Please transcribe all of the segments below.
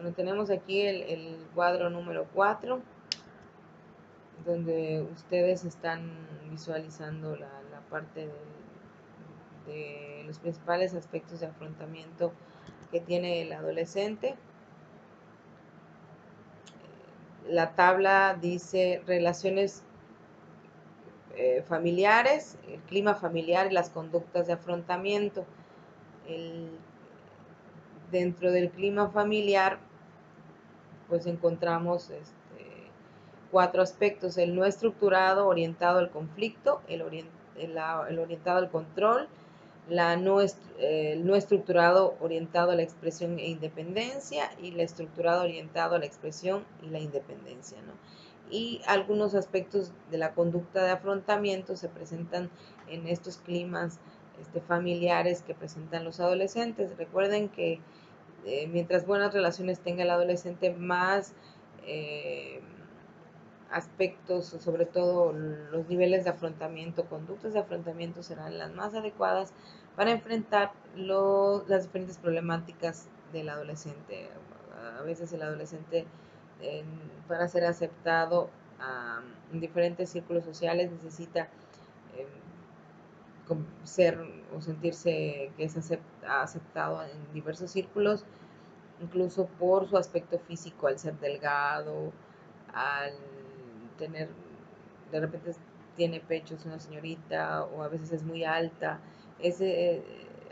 Bueno, tenemos aquí el cuadro número 4, donde ustedes están visualizando la parte de los principales aspectos de afrontamiento que tiene el adolescente. La tabla dice relaciones familiares, el clima familiar y las conductas de afrontamiento. Dentro del clima familiar, pues encontramos 4 aspectos: el no estructurado orientado al conflicto, el orientado al control, el no estructurado orientado a la expresión e independencia, y el estructurado orientado a la expresión y la independencia, ¿no? Y algunos aspectos de la conducta de afrontamiento se presentan en estos climas familiares que presentan los adolescentes. Recuerden que mientras buenas relaciones tenga el adolescente, más aspectos, sobre todo los niveles de afrontamiento, conductas de afrontamiento serán las más adecuadas para enfrentar las diferentes problemáticas del adolescente. A veces el adolescente, para ser aceptado en diferentes círculos sociales, necesita ser o sentirse que es aceptado en diversos círculos, incluso por su aspecto físico, al ser delgado, al tener, de repente tiene pechos una señorita, o a veces es muy alta. Ese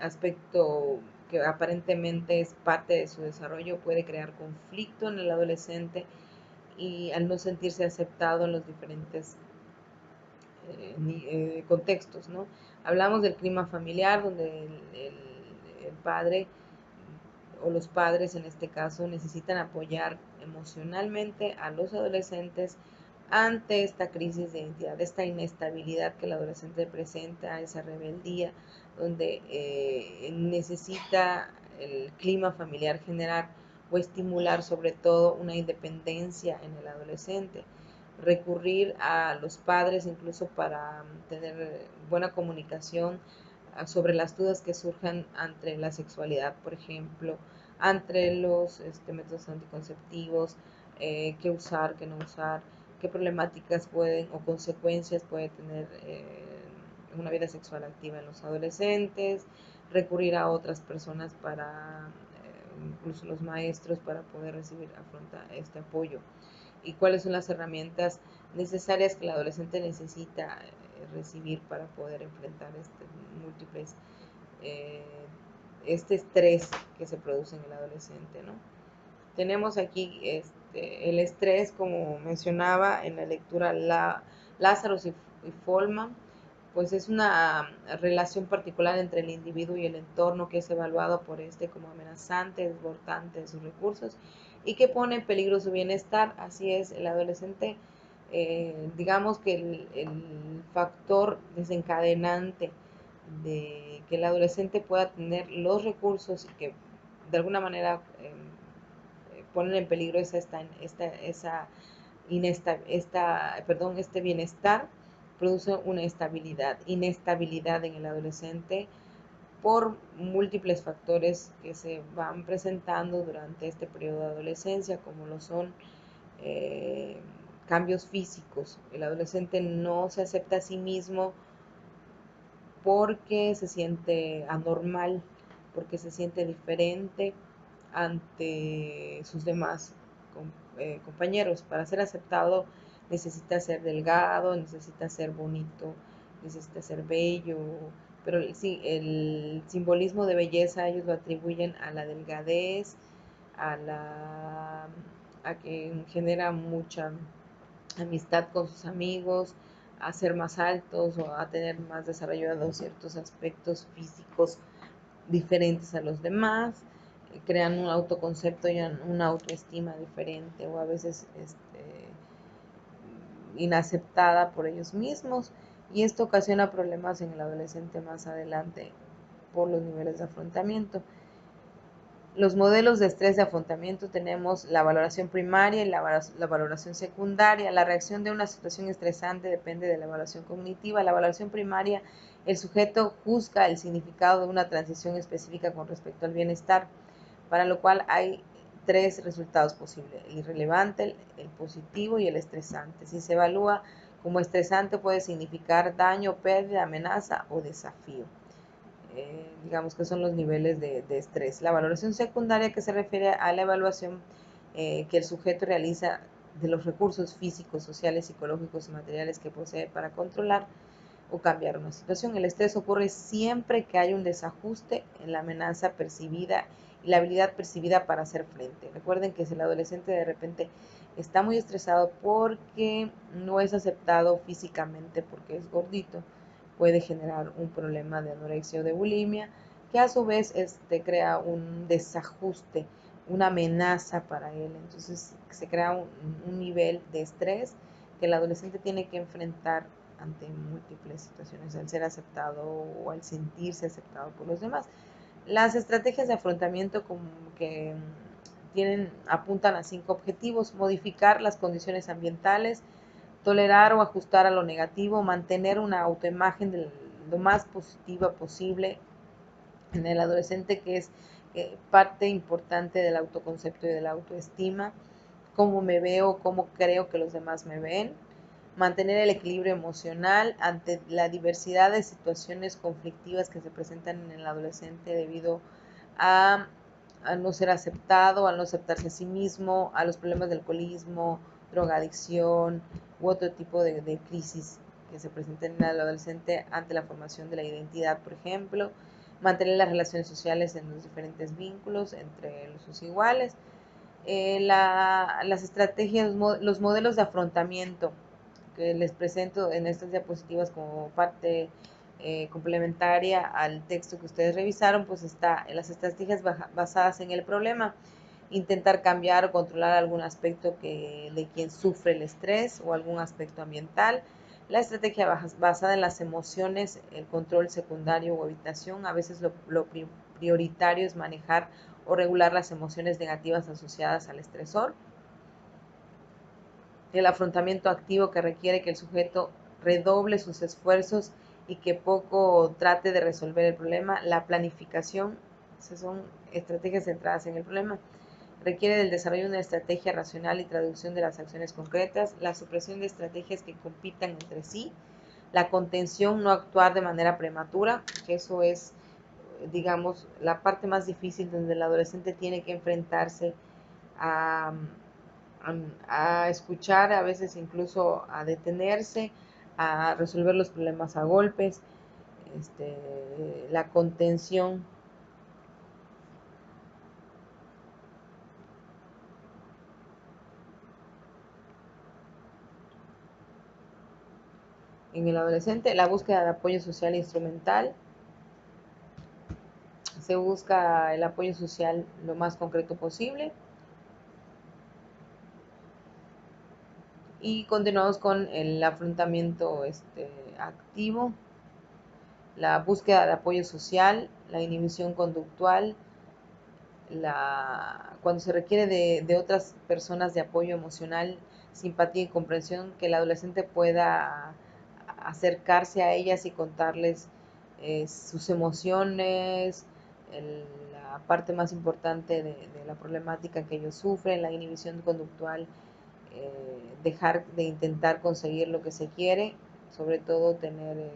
aspecto que aparentemente es parte de su desarrollo puede crear conflicto en el adolescente, y al no sentirse aceptado en los diferentes contextos, ¿no? Hablamos del clima familiar, donde el padre o los padres en este caso necesitan apoyar emocionalmente a los adolescentes ante esta crisis de identidad, esta inestabilidad que el adolescente presenta, esa rebeldía, donde necesita el clima familiar generar o estimular sobre todo una independencia en el adolescente. Recurrir a los padres incluso para tener buena comunicación sobre las dudas que surjan ante la sexualidad, por ejemplo, entre los métodos anticonceptivos, qué usar, qué no usar, qué problemáticas pueden o consecuencias puede tener una vida sexual activa en los adolescentes, recurrir a otras personas para, incluso los maestros, para poder afrontar este apoyo. Y cuáles son las herramientas necesarias que el adolescente necesita recibir para poder enfrentar múltiples eh, este estrés que se produce en el adolescente, ¿no? Tenemos aquí el estrés, como mencionaba en la lectura Lazarus y Folman, pues es una relación particular entre el individuo y el entorno que es evaluado por como amenazante, desbordante de sus recursos, y que pone en peligro su bienestar. Así es, el adolescente, digamos que el factor desencadenante de que el adolescente pueda tener los recursos y que de alguna manera ponen en peligro este bienestar, produce una inestabilidad en el adolescente por múltiples factores que se van presentando durante este periodo de adolescencia, como lo son cambios físicos. El adolescente no se acepta a sí mismo porque se siente anormal, porque se siente diferente ante sus demás compañeros. Para ser aceptado necesita ser delgado, necesita ser bonito, necesita ser bello, pero el simbolismo de belleza ellos lo atribuyen a la delgadez, a que genera mucha amistad con sus amigos, a ser más altos o a tener más desarrollados ciertos aspectos físicos diferentes a los demás, crean un autoconcepto y una autoestima diferente, o a veces inaceptada por ellos mismos, y esto ocasiona problemas en el adolescente más adelante por los niveles de afrontamiento. Los modelos de estrés de afrontamiento tenemos la valoración primaria y la valoración secundaria. La reacción de una situación estresante depende de la evaluación cognitiva. La valoración primaria, el sujeto juzga el significado de una transición específica con respecto al bienestar, para lo cual hay tres resultados posibles: el irrelevante, el positivo y el estresante. Si se evalúa como estresante, puede significar daño, pérdida, amenaza o desafío. Digamos que son los niveles de estrés. La valoración secundaria, que se refiere a la evaluación que el sujeto realiza de los recursos físicos, sociales, psicológicos y materiales que posee para controlar o cambiar una situación. El estrés ocurre siempre que hay un desajuste en la amenaza percibida y la habilidad percibida para hacer frente. Recuerden que si el adolescente de repente está muy estresado porque no es aceptado físicamente porque es gordito, puede generar un problema de anorexia o de bulimia, que a su vez crea un desajuste, una amenaza para él. Entonces se crea un nivel de estrés que el adolescente tiene que enfrentar ante múltiples situaciones, al ser aceptado o al sentirse aceptado por los demás. Las estrategias de afrontamiento como que apuntan a 5 objetivos: modificar las condiciones ambientales, tolerar o ajustar a lo negativo, mantener una autoimagen de lo más positiva posible en el adolescente, que es parte importante del autoconcepto y de la autoestima, cómo me veo, cómo creo que los demás me ven, mantener el equilibrio emocional ante la diversidad de situaciones conflictivas que se presentan en el adolescente debido a, a no ser aceptado, a no aceptarse a sí mismo, a los problemas del alcoholismo, drogadicción u otro tipo de crisis que se presentan en el adolescente ante la formación de la identidad, por ejemplo, mantener las relaciones sociales en los diferentes vínculos entre sus iguales, las estrategias, los modelos de afrontamiento que les presento en estas diapositivas como parte complementaria al texto que ustedes revisaron, pues está en las estrategias basadas en el problema: intentar cambiar o controlar algún aspecto de quien sufre el estrés o algún aspecto ambiental. La estrategia basada en las emociones, el control secundario o evitación. A veces lo prioritario es manejar o regular las emociones negativas asociadas al estresor. El afrontamiento activo, que requiere que el sujeto redoble sus esfuerzos y que poco trate de resolver el problema. La planificación, esas son estrategias centradas en el problema, requiere del desarrollo de una estrategia racional y traducción de las acciones concretas. La supresión de estrategias que compitan entre sí. La contención, no actuar de manera prematura, que eso es, digamos, la parte más difícil, donde el adolescente tiene que enfrentarse a, a escuchar, a veces incluso a detenerse, a resolver los problemas a golpes. La contención. En el adolescente, la búsqueda de apoyo social instrumental. Se busca el apoyo social lo más concreto posible. Y continuamos con el afrontamiento activo, la búsqueda de apoyo social, la inhibición conductual, cuando se requiere de otras personas de apoyo emocional, simpatía y comprensión, que el adolescente pueda acercarse a ellas y contarles sus emociones, la parte más importante de la problemática que ellos sufren. La inhibición conductual, dejar de intentar conseguir lo que se quiere, sobre todo tener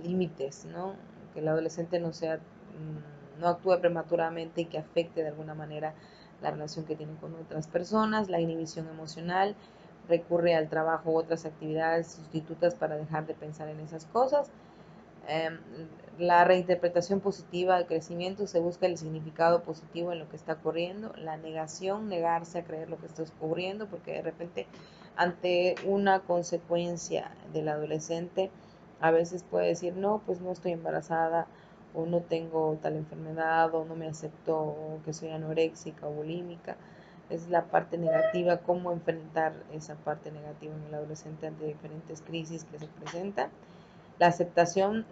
límites, ¿no? Que el adolescente no actúe prematuramente y que afecte de alguna manera la relación que tiene con otras personas. La inhibición emocional, recurre al trabajo u otras actividades sustitutas para dejar de pensar en esas cosas. La reinterpretación positiva del crecimiento, se busca el significado positivo en lo que está ocurriendo. La negación, negarse a creer lo que está ocurriendo, porque de repente ante una consecuencia del adolescente a veces puede decir: no, pues no estoy embarazada, o no tengo tal enfermedad, o no me acepto, o que soy anoréxica o bulímica. Es la parte negativa, cómo enfrentar esa parte negativa en el adolescente ante diferentes crisis que se presentan. La aceptación,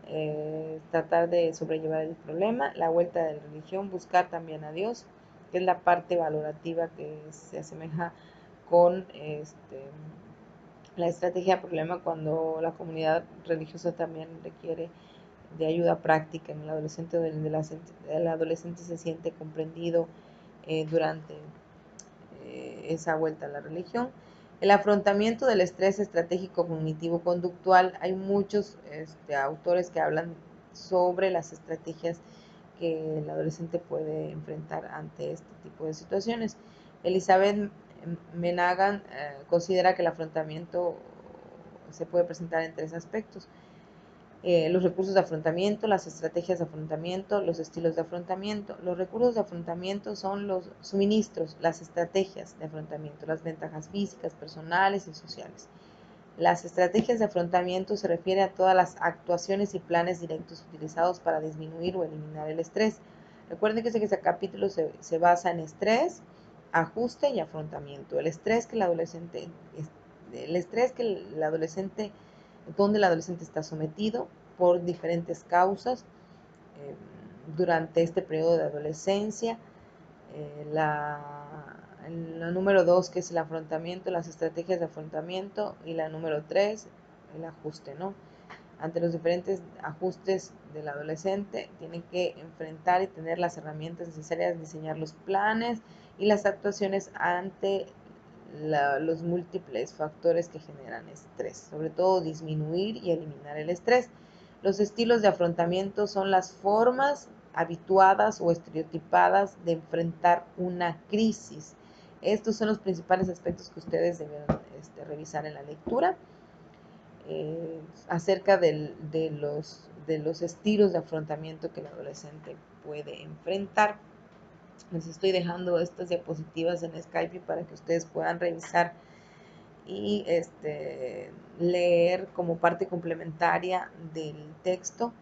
tratar de sobrellevar el problema. La vuelta de la religión, buscar también a Dios, que es la parte valorativa que se asemeja con la estrategia de problema, cuando la comunidad religiosa también requiere de ayuda práctica en el adolescente, donde el adolescente se siente comprendido durante esa vuelta a la religión. El afrontamiento del estrés estratégico cognitivo-conductual. Hay muchos autores que hablan sobre las estrategias que el adolescente puede enfrentar ante este tipo de situaciones. Elizabeth Menagan considera que el afrontamiento se puede presentar en tres aspectos: los recursos de afrontamiento, las estrategias de afrontamiento, los estilos de afrontamiento. Los recursos de afrontamiento son los suministros, las estrategias de afrontamiento, las ventajas físicas, personales y sociales. Las estrategias de afrontamiento se refiere a todas las actuaciones y planes directos utilizados para disminuir o eliminar el estrés. Recuerden que este capítulo se basa en estrés, ajuste y afrontamiento. El estrés que el adolescente donde el adolescente está sometido por diferentes causas durante este periodo de adolescencia. La número 2, que es el afrontamiento, las estrategias de afrontamiento, y la número 3, el ajuste, ¿no? Ante los diferentes ajustes del adolescente, tienen que enfrentar y tener las herramientas necesarias, diseñar los planes y las actuaciones ante los múltiples factores que generan estrés, sobre todo disminuir y eliminar el estrés. Los estilos de afrontamiento son las formas habituadas o estereotipadas de enfrentar una crisis. Estos son los principales aspectos que ustedes deben revisar en la lectura acerca de los estilos de afrontamiento que el adolescente puede enfrentar. Les estoy dejando estas diapositivas en Skype para que ustedes puedan revisar y leer como parte complementaria del texto.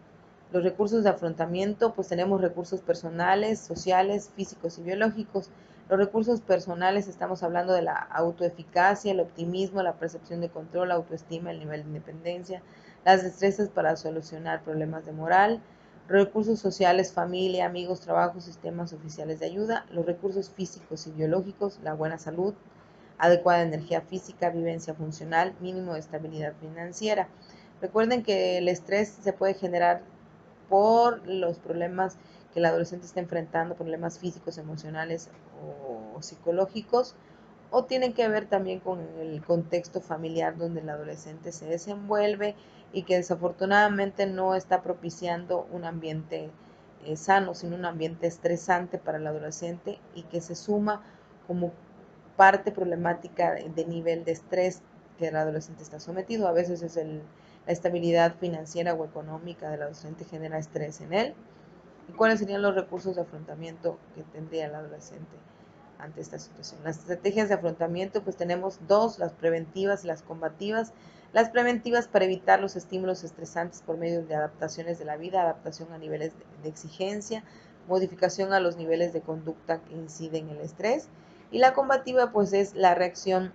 Los recursos de afrontamiento, pues tenemos recursos personales, sociales, físicos y biológicos. Los recursos personales, estamos hablando de la autoeficacia, el optimismo, la percepción de control, la autoestima, el nivel de independencia, las destrezas para solucionar problemas de moral. Recursos sociales, familia, amigos, trabajo, sistemas oficiales de ayuda. Los recursos físicos y biológicos, la buena salud, adecuada energía física, vivencia funcional, mínimo de estabilidad financiera. Recuerden que el estrés se puede generar por los problemas que el adolescente está enfrentando, problemas físicos, emocionales o psicológicos, o tienen que ver también con el contexto familiar donde el adolescente se desenvuelve y que desafortunadamente no está propiciando un ambiente sano, sino un ambiente estresante para el adolescente, y que se suma como parte problemática de nivel de estrés que el adolescente está sometido. A veces es la estabilidad financiera o económica del adolescente genera estrés en él. ¿Y cuáles serían los recursos de afrontamiento que tendría el adolescente ante esta situación? Las estrategias de afrontamiento, pues tenemos dos: las preventivas y las combativas. Las preventivas, para evitar los estímulos estresantes por medio de adaptaciones de la vida, adaptación a niveles de exigencia, modificación a los niveles de conducta que inciden en el estrés. Y la combativa, pues es la reacción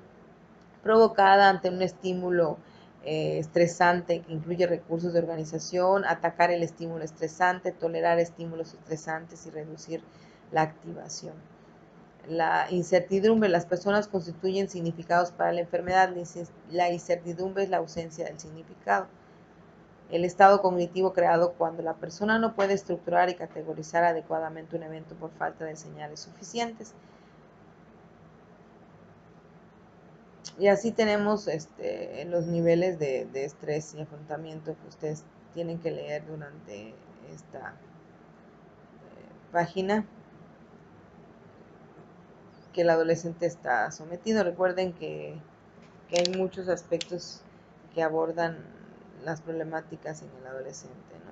provocada ante un estímulo estresante, que incluye recursos de organización, atacar el estímulo estresante, tolerar estímulos estresantes y reducir la activación. La incertidumbre, las personas constituyen significados para la enfermedad. La incertidumbre es la ausencia del significado. El estado cognitivo creado cuando la persona no puede estructurar y categorizar adecuadamente un evento por falta de señales suficientes. Y así tenemos los niveles de estrés y afrontamiento que ustedes tienen que leer durante esta página que el adolescente está sometido. Recuerden que hay muchos aspectos que abordan las problemáticas en el adolescente, ¿no?